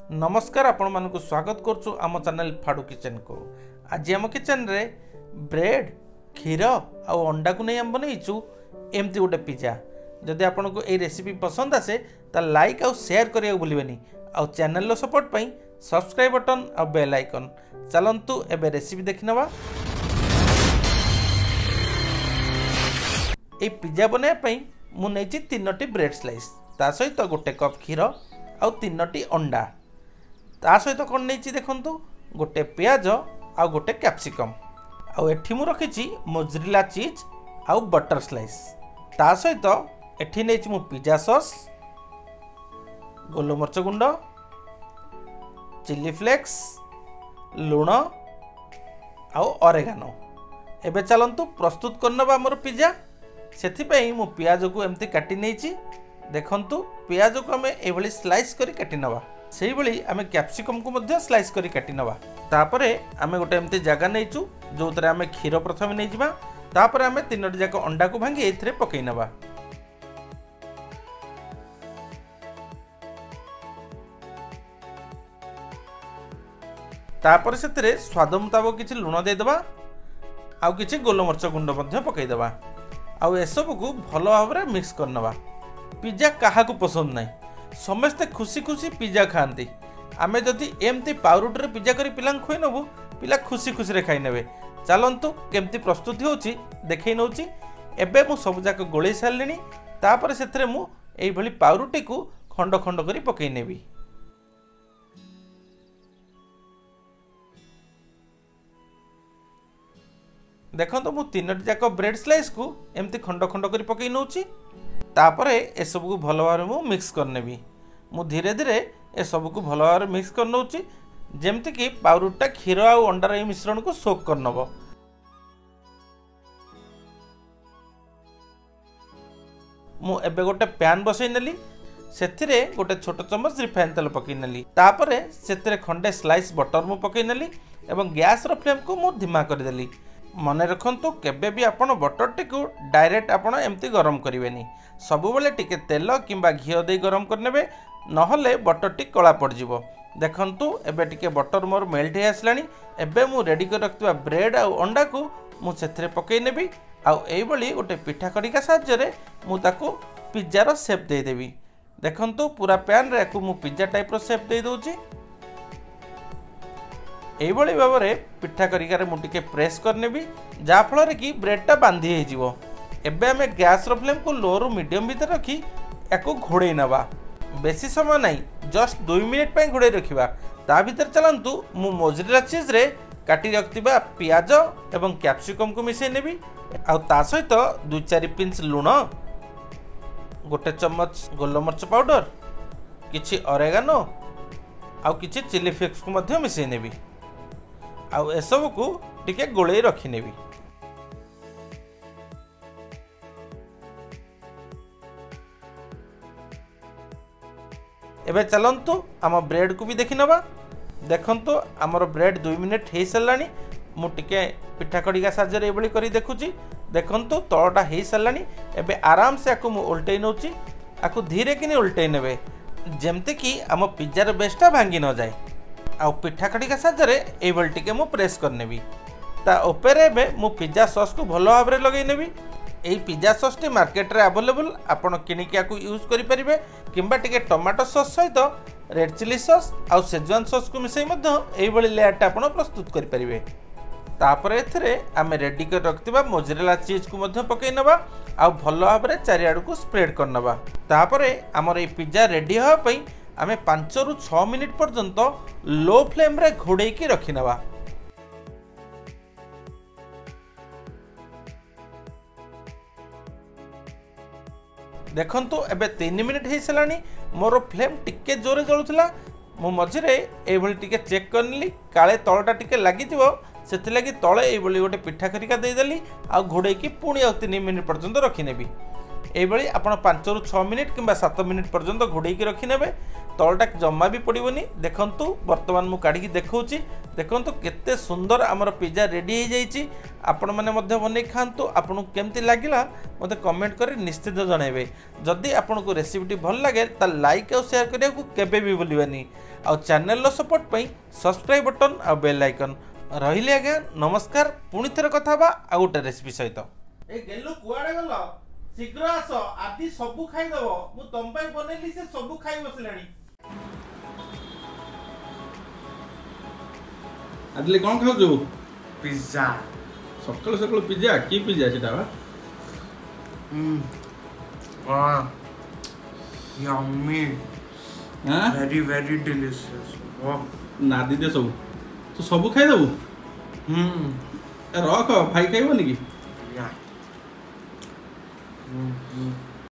नमस्कार आपण मानक स्वागत करछु आम चैनल फाडू किचन को। आज आम किचन रे ब्रेड क्षीर आउ अंडा को नहीं आम बनईचु एमती गोटे पिज्जा। जदि आपन को ए रेसिपी पसंद आसे ता लाइक आउ शेयर करिया भूलिबेनी आउ चैनल लो सपोर्ट पई सब्सक्राइब बटन आ बेल आइकन। चलंतु एबे रेसिपी देखिनवा। ए पिज्जा बने पई मु नेची 3टी ब्रेड स्लाइस ता सहित गोटे कप क्षीर आउ 3टी अंडा ता सहित कौन नहीं देखु गोटे पियाज आउ गोटे कैप्सिकम आउ एठी मु रखी मोजरेला चीज आउ बटर स्लाइस ता सहित एठी नहीं मु पिज्जा सॉस गोलमरच गुंड चिली फ्लेक्स लुण आउ ऑरेगानो। एबे चलंतु प्रस्तुत करनबा हमर पिज्जा। सेथिपई मु पियाज को एमती काटी नेछि। देखंतु पियाज को हमें एभली स्लाइस करी काटी नबा। सेही भली आमे कैप्सिकम को मध्य स्लाइस करी काटी नबा। तापरे आमे गोटे एमती जगह नेइचु जोतरे आमे क्षीर प्रथम नै जिबा। तापरे आमे 3टी जाक अंडा को भांगी एथरे पकई नबा। तापरे सेतरे स्वाद मुताबिक किछि लुण दे देबा आउ किछि गोलमरच गुंड मध्य पकई देबा आउ एसबु को भलो भाबरे मिक्स करनबा। पिज्जा काहा को पसंद नाही, समस्ते खुशी खुशी पिज्जा खाती। आमे जदि एमती पाउरुटी पिज्जा करी पिलांग खुई नबु पिला खुशी खुशी रे खाई नेबे। चलंतु केमती प्रस्तुति होची देखै नउची। एबे मु सब जाक गोळै सारलिनी। तापर सेथरे मु एई भली पाउरुटी को खंड खंड करी पकई नेबी। देखंतु मु 3टी जाक ब्रेड स्लाइस को एमती खंड खंड करी पकई नउची। तापर ए सब को भल भाव मु मिक्स करनेबी। मु धीरे धीरे ए सब को भल भाव मिक्स कर नउची जेमति कि पाउरुटा क्षीर आ अंडार ए मिश्रण को सोक कर नबो। मु एबे गोटे पैन बसई नेली। सेथिरे गोटे छोट चम्मच रिफाइन तेल पकई नेली। तापरे सेथिरे खंडे स्लाइस बटर मु पकई नेली एवं गैस रो फ्लेम को मु धीमा कर देली। मने रखंतु केबे भी आपण बटर टी को डायरेक्ट आपण एमती गरम करिवेनी। सबु बेले टिके तेल किंबा घियो दे गरम करनेबे नहले बटर टी कला पड़ जिवो। देखंतु एबे टिके बटर मोर मेल्ट हे आसलानी। एबे मु रेडी कर रखतबा ब्रेड आ अंडा को मु सेथरे पकई नेबी आउ एई बली गोटे पिठा कड़िका साहाय्य रे मु ताको पिज्जा रो शेप दे देबी। देखंतु पूरा पैन रे को मु पिज्जा टाइप रो शेप दे दोची। एई बली बाबरे पिठा करिकारे मु टिके प्रेस करनेबी जा फल कि ब्रेडटा बांधी हे जिवो। एबे हमें गैस रो फ्लेम को लो रु मीडियम भीतर रखी याको घोड़े नबा। बेसी समय नहीं, जस्ट 2 मिनिट पे घोड़े रखिबा। ता भीतर चलंतु मु मोजरेला चीज रे काटी रखतिबा पियाज एवं कैप्सिकम को मिसै नेबी आ ता सहित 2-4 पिंच लुण, गोटे चम्मच गोलमरच पाउडर, किछि ऑरेगानो आ किछि चिली फ्लेक्स को मध्य मिसै नेबी आ एसबु को टिके गोळे रखि नेबी। एबे चलंतु आम ब्रेड को भी देखि नबा। देखंतु आमर ब्रेड 2 मिनिट हे सरलानी। मु टिके पिठा कड़िका साहाय्य रे एबली करी देखुची। देखंतु तळटा हे सरलानी। एबे आराम से आकु मु उल्टै नउची। आकु धीरे किनी उल्टै नेबे जेमते कि आम पिज्जार बेसटा भांगी न जाए। आ पिठा कड़िका साहाय्य रे एबली टिके मु प्रेस करनेबी। ता ऊपर एबे मु पिज्जा सॉस को भलो भाबरे लगै नेबी। एई पिज्जा सॉस टी मार्केट रे अवेलेबल आपण किनिकी आकु यूज करि परिबे किंबा टिके टमाटो सॉस सहित रेड चिली सॉस आ शेजवान सॉस को मिसई मध्य एई बळी लेयरटा आपण प्रस्तुत करि परिबे। तापरे एथरे आमे रेडी कर रखतिबा मोजरेला चीज को मध्य पकई नबा आ भलो भाबरे चारियाडू को स्प्रेड कर नबा। तापरे हमर एई पिज्जा रेडी होआ पई आमे 5 रु 6 मिनिट पर्यंत लो फ्लेम रे घोड़े की रखि नबा। देखंतु एबे 3 मिनिट हे सलानी। मोर फ्लेम टिके जोरे जळुथला। मु मझिरे एई भली टिके चेक करली काळे तळटा टिके लागि जिवो सेति लागि तळे एई भली गोटे पिठा करिका देई देली आ घोड़े की पुणी आ 3 मिनिट पर्यंत रखि नेबी। एई भली आपण 5 रु 6 मिनिट किंबा 7 मिनिट पर्यंत घोड़े की रखि नेबे। तळटा जम्मा भी पड़िबोनी। देखंतु वर्तमान मु काढी की देखौची। देखंतु केते सुंदर हमर पिज्जा रेडी हे जाईची। आपण माने मध्य बनै खांतु। आपन केमती लागिला मते कमेंट करी निश्चित जणाइबे। जदि आपन को रेसिपीटी भल लागे ता लाइक और शेयर करिया को केबे भी भूलिबानी। आ चैनल रो सपोर्ट पई सब्सक्राइब बटन आ बेल आइकन रहिले आज्ञा नमस्कार पुणी थरे कथा बा आ गोटे रेसिपी सहित ए गेलु कुआडे गलो शीघ्र आस आदि सबु खाई दबो मु तम पई बनेली से सबु खाई बसलानी आदले कौन खाऊ जो पिज्जा सकाल सकाल पिज्जा की पिज्जा सेटा बा वाह यम्मी हां वेरी वेरी डिलीशियस वाह नादी दे सब तो सब खाई दबु रख भाई खाइबो नी की या